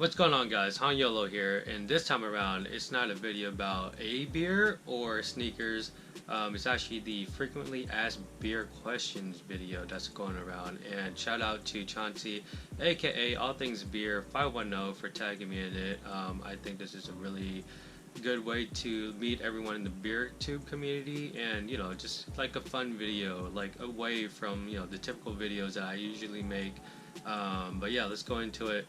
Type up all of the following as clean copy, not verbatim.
What's going on, guys? Han Yolo here, and this time around it's not a video about a beer or sneakers. It's actually the frequently asked beer questions video that's going around, and shout out to Chauncy, aka AllThingsBeer510, for tagging me in it. I think this is a really good way to meet everyone in the beertube community, and just like a fun video, like away from the typical videos that I usually make. But yeah, let's go into it.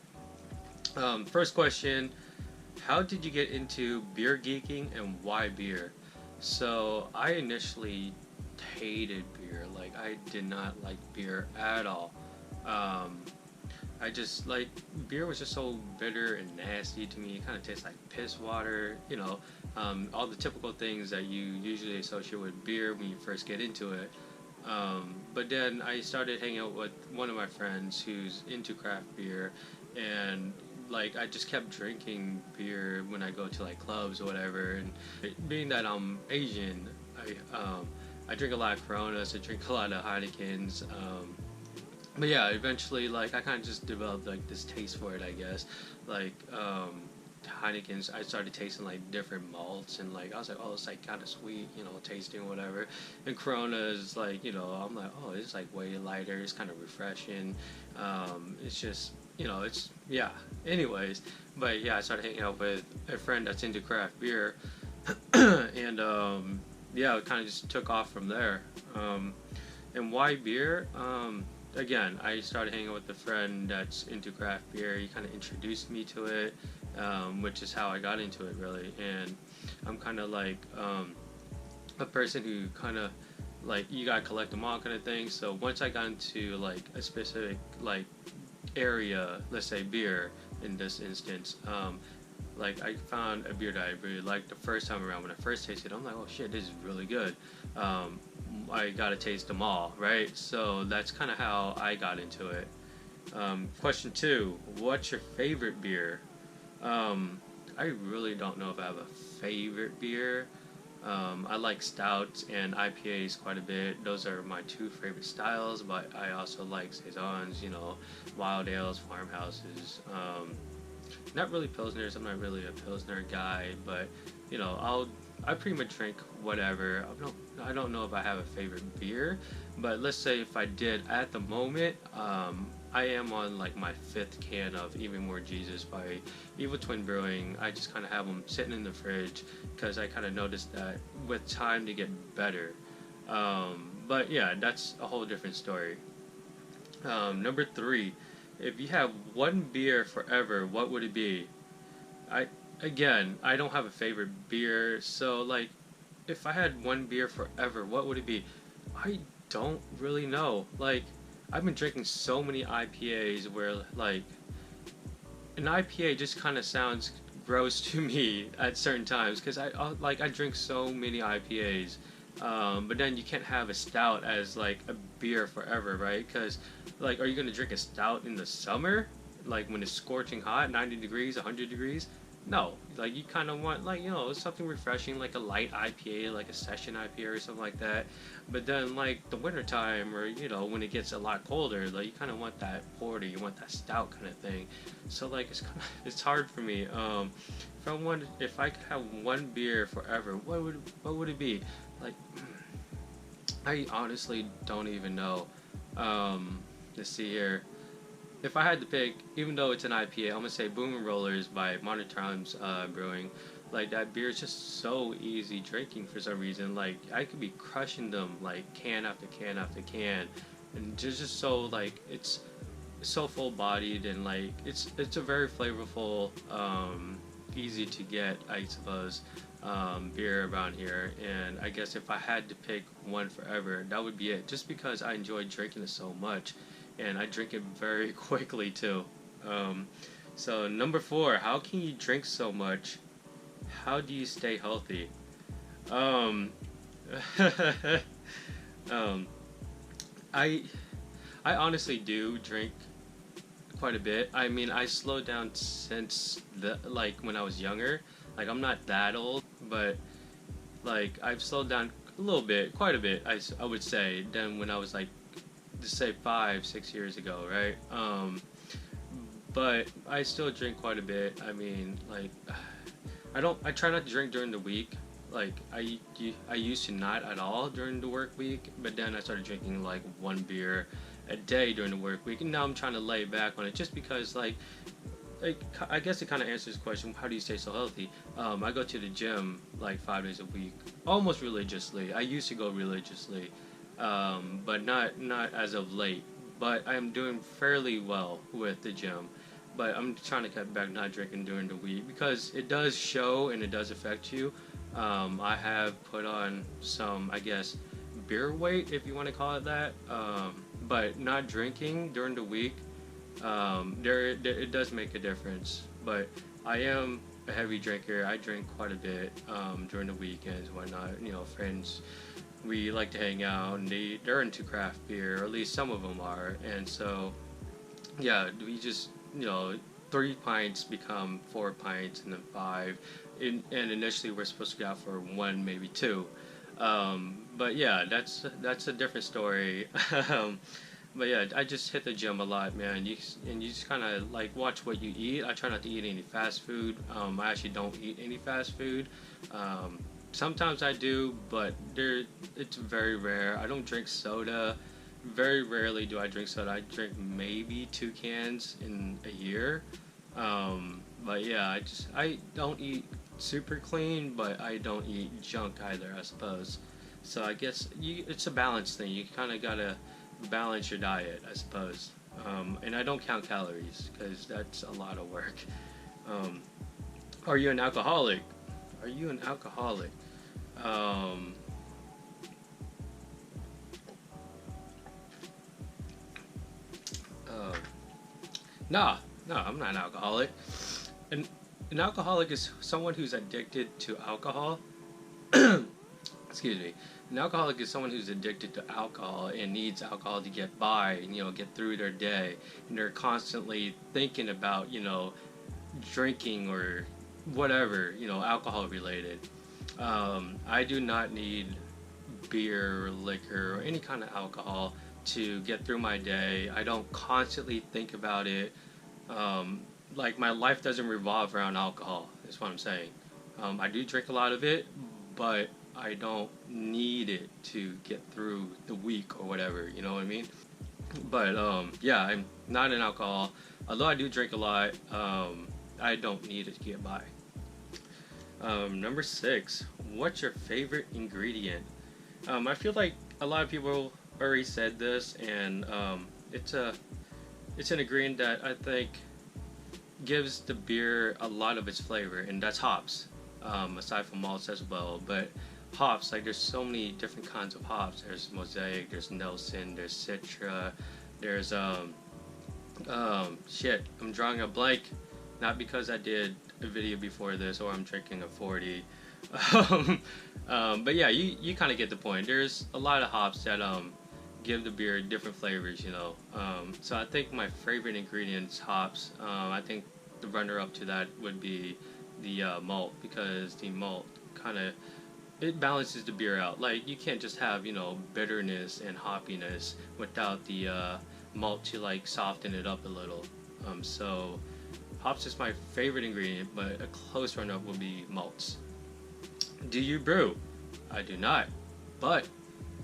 First question, how did you get into beer geeking and why beer? So I initially hated beer. Like, I did not like beer at all. I just, like, beer was just so bitter and nasty to me. It kind of tastes like piss water, all the typical things that you usually associate with beer when you first get into it. But then I started hanging out with one of my friends who's into craft beer, and like I just kept drinking beer when I go to like clubs or whatever. And being that I'm Asian, I drink a lot of Coronas, I drink a lot of Heinekens. But yeah, eventually like I kind of just developed like this taste for it, I guess. Like Heinekens, I started tasting like different malts, and like I was like, oh, it's like kind of sweet, tasting whatever. And Coronas, like I'm like, oh, it's like way lighter, it's kind of refreshing. It's just it's, yeah. Anyways, but yeah, I started hanging out with a friend that's into craft beer, and yeah, it kind of just took off from there. And why beer? Again, I started hanging out with a friend that's into craft beer. He kind of introduced me to it, which is how I got into it, really. And I'm kind of like a person who kind of like, you gotta collect them all kind of thing. So once I got into like a specific like area, let's say beer in this instance, like I found a beer that I really liked the first time around. When I first tasted it, I'm like, oh shit, this is really good. I gotta taste them all, right? So that's kind of how I got into it. Question 2, what's your favorite beer? I really don't know if I have a favorite beer. I like stouts and IPAs quite a bit. Those are my two favorite styles, but I also like saisons, wild ales, farmhouses. Not really pilsners. I'm not really a pilsner guy, but I pretty much drink whatever. I don't know if I have a favorite beer, but let's say if I did at the moment, I am on like my 5th can of Even More Jesus by Evil Twin Brewing. I just kind of have them sitting in the fridge because I kind of noticed that with time they get better. But yeah, that's a whole different story. Number 3, if you have one beer forever, what would it be? Again, I don't have a favorite beer, so like if I had one beer forever, what would it be? I don't really know. Like, I've been drinking so many IPAs where like an IPA just kind of sounds gross to me at certain times, because I drink so many IPAs. But then you can't have a stout as like a beer forever, right? Because like, are you gonna drink a stout in the summer, like when it's scorching hot, 90 degrees, 100 degrees? No, like you kind of want like something refreshing, like a light IPA, like a session IPA or something like that. But then like the winter time, or when it gets a lot colder, like you kind of want that porter, you want that stout kind of thing. So like it's hard for me. If I could have one beer forever, what would it be? Like, I honestly don't even know. Let's see here. If I had to pick, even though it's an IPA, I'm gonna say Boom Rollers by Modern Times Brewing. Like, that beer is just so easy drinking for some reason. Like, I could be crushing them like can after can after can, and just so like it's so full bodied, and like it's a very flavorful, easy to get, I suppose, beer around here. And I guess if I had to pick one forever, that would be it. Just because I enjoy drinking it so much. And I drink it very quickly too. So number 4, how can you drink so much? How do you stay healthy? I honestly do drink quite a bit. I mean, I slowed down since like when I was younger. Like, I'm not that old, but like I've slowed down a little bit, quite a bit, I would say, than when I was like, to say 5-6 years ago, right? but I still drink quite a bit. I mean, like, I try not to drink during the week. Like, I used to not at all during the work week, but then I started drinking like one beer a day during the work week, and now I'm trying to lay back on it just because, like I guess it kind of answers the question, how do you stay so healthy? I go to the gym like 5 days a week, almost religiously. I used to go religiously, but not as of late. But I'm doing fairly well with the gym. But I'm trying to cut back not drinking during the week because it does show and it does affect you. I have put on some, I guess, beer weight, if you want to call it that. But not drinking during the week, it does make a difference. But I am a heavy drinker. I drink quite a bit during the weekends, whatnot. You know, friends, we like to hang out, and they're into craft beer, or at least some of them are. And so, yeah, we just, you know, 3 pints become 4 pints, and then 5. And initially we're supposed to go out for 1, maybe 2. But yeah, that's a different story. But yeah, I just hit the gym a lot, man. You just kind of like watch what you eat. I try not to eat any fast food. I actually don't eat any fast food. Sometimes I do, but it's very rare. I don't drink soda. Very rarely do I drink soda. I drink maybe 2 cans in a year. But yeah, I don't eat super clean, but I don't eat junk either, I suppose. So I guess it's a balance thing. You kind of gotta balance your diet, I suppose. And I don't count calories because that's a lot of work. Are you an alcoholic? Are you an alcoholic? Nah, I'm not an alcoholic. An alcoholic is someone who's addicted to alcohol. Excuse me. An alcoholic is someone who's addicted to alcohol and needs alcohol to get by and, you know, get through their day. And they're constantly thinking about, you know, drinking or whatever, you know, alcohol related. I do not need beer, liquor, or any kind of alcohol to get through my day. I don't constantly think about it. Like, my life doesn't revolve around alcohol, is what I'm saying. I do drink a lot of it, but I don't need it to get through the week or whatever, you know what I mean? But yeah, I'm not an alcohol. Although I do drink a lot, I don't need it to get by. Number 6, what's your favorite ingredient? I feel like a lot of people already said this, and it's an ingredient that I think gives the beer a lot of its flavor, and that's hops. Aside from malts as well, but hops, like, there's so many different kinds of hops. There's Mosaic, there's Nelson, there's Citra, there's shit, I'm drawing a blank, not because I did a video before this or I'm drinking a 40. But yeah, you kind of get the point. There's a lot of hops that give the beer different flavors, you know. So I think my favorite ingredient is hops. I think the runner-up to that would be the malt, because the malt kind of, it balances the beer out. Like, you can't just have, you know, bitterness and hoppiness without the malt to, like, soften it up a little. So hops is my favorite ingredient, but a close runner-up would be malts. Do you brew? I do not, but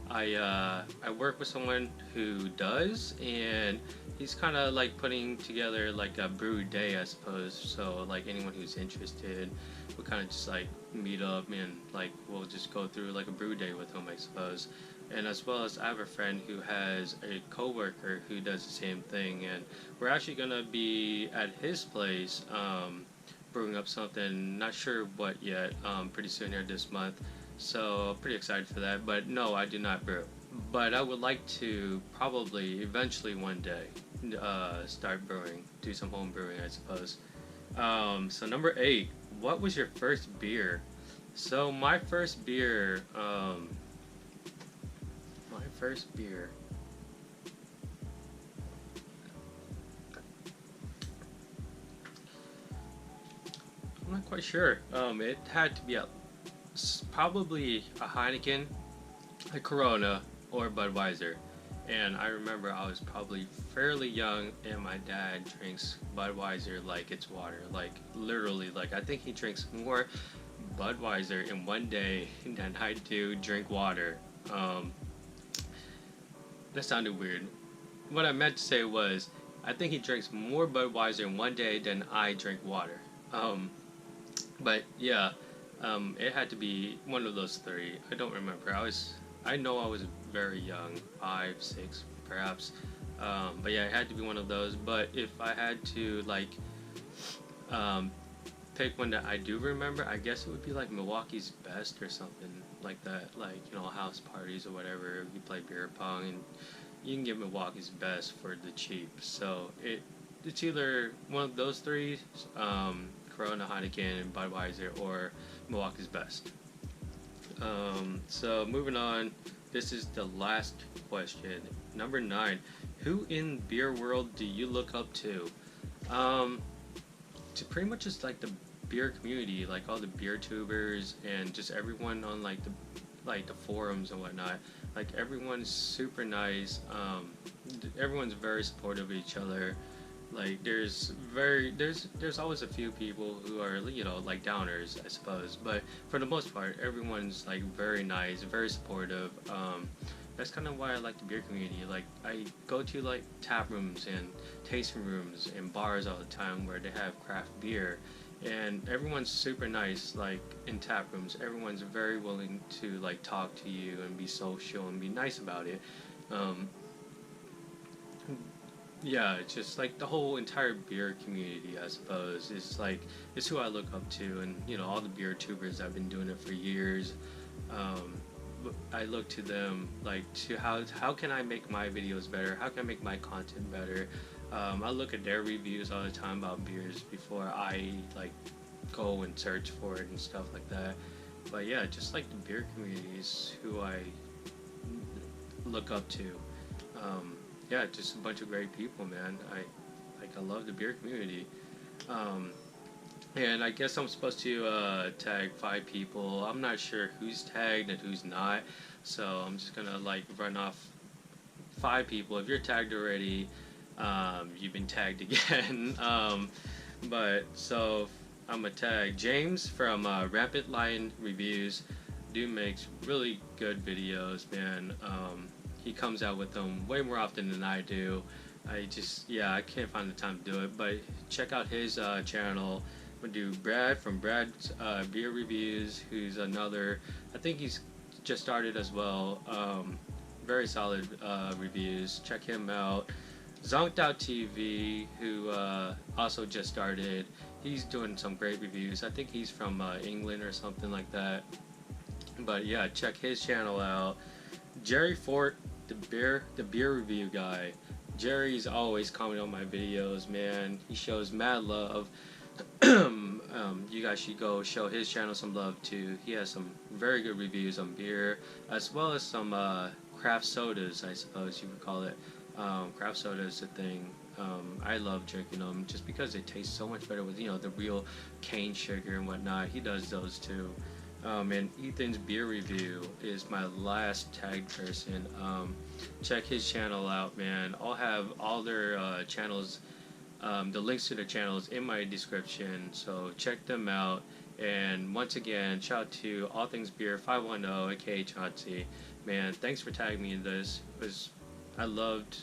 I work with someone who does, and he's kind of like putting together like a brew day, I suppose. So like anyone who's interested, we'll kind of just like meet up and like we'll just go through like a brew day with him, I suppose. And as well as I have a friend who has a coworker who does the same thing, and we're actually gonna be at his place brewing up something, not sure what yet, pretty soon here this month. So pretty excited for that. But no, I do not brew. But I would like to probably eventually one day start brewing, do some home brewing, I suppose. So number 8, what was your first beer? So my first beer, I'm not quite sure. It had to be probably a Heineken, a Corona, or Budweiser. And I remember I was probably fairly young, and my dad drinks Budweiser like it's water. Like, literally, like, I think he drinks more Budweiser in one day than I do drink water. That sounded weird. What I meant to say was, I think he drinks more Budweiser in one day than I drink water. But yeah, it had to be one of those three. I don't remember. I know I was very young, 5, 6, perhaps. But yeah, it had to be one of those. But if I had to like pick one that I do remember, I guess it would be like Milwaukee's Best or something like that. Like, you know, house parties or whatever. You play beer pong and you can get Milwaukee's Best for the cheap. So it's either one of those three, Corona, Heineken, and Budweiser, or Milwaukee's Best. So moving on, this is the last question. Number 9, who in beer world do you look up to? To pretty much just like the beer community, like all the beer tubers and just everyone on like the forums and whatnot. Like, everyone's super nice. Everyone's very supportive of each other. Like, there's always a few people who are, you know, like downers, I suppose, but for the most part, everyone's like very nice, very supportive. That's kind of why I like the beer community. Like, I go to like tap rooms and tasting rooms and bars all the time where they have craft beer, and everyone's super nice. Like, in tap rooms, everyone's very willing to like talk to you and be social and be nice about it. Yeah, it's just like the whole entire beer community, I suppose. It's who I look up to, and you know, all the beer tubers have been doing it for years. I look to them like to how can I make my videos better? How can I make my content better? I look at their reviews all the time about beers before I like go and search for it and stuff like that. But yeah, just like the beer community is who I look up to. Yeah, just a bunch of great people, man. I love the beer community. And I guess I'm supposed to tag 5 people. I'm not sure who's tagged and who's not, so I'm just gonna like run off 5 people. If you're tagged already, you've been tagged again. But so I'm gonna tag James from Rampant Lion Reviews. Dude makes really good videos, man. He comes out with them way more often than I do. I can't find the time to do it, but check out his channel. I'm gonna do Brad from Brad's Beer Reviews, who's another, I think he's just started as well. Very solid reviews. Check him out. Zonked Out TV, who also just started. He's doing some great reviews. I think he's from England or something like that. But yeah, check his channel out. Jerry Fort, the beer review guy. Jerry's always commenting on my videos, man. He shows mad love. You guys should go show his channel some love too. He has some very good reviews on beer, as well as some craft sodas, I suppose you would call it. Craft soda is a thing. I love drinking them just because they taste so much better with, you know, the real cane sugar and whatnot. He does those too. And Ethan's Beer Review is my last tagged person. Check his channel out, man. I'll have all their channels, the links to their channels in my description, so check them out. And once again, shout out to AllThingsBeer510, aka Chauncy. Man, thanks for tagging me in this. I loved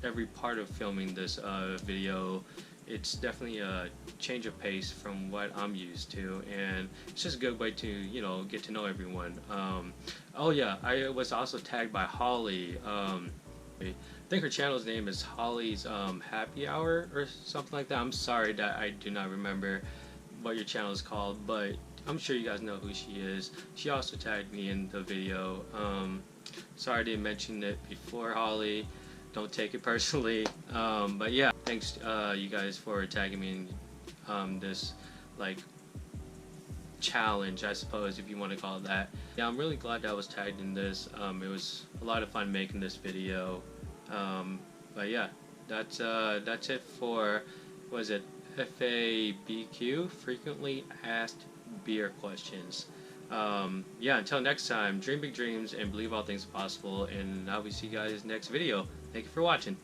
every part of filming this video. It's definitely a change of pace from what I'm used to, and it's just a good way to, you know, get to know everyone. Oh yeah, I was also tagged by Holly. I think her channel's name is Holly's Happy Hour or something like that. I'm sorry that I do not remember what your channel is called, but I'm sure you guys know who she is. She also tagged me in the video. Sorry I didn't mention it before, Holly. Don't take it personally. But yeah, thanks you guys for tagging me in this like challenge, I suppose, if you want to call it that. Yeah, I'm really glad that I was tagged in this. It was a lot of fun making this video. But yeah, that's it for, what is it, FABQ, frequently asked beer questions. Yeah, until next time, dream big dreams and believe all things are possible. And I will see you guys next video. Thank you for watching.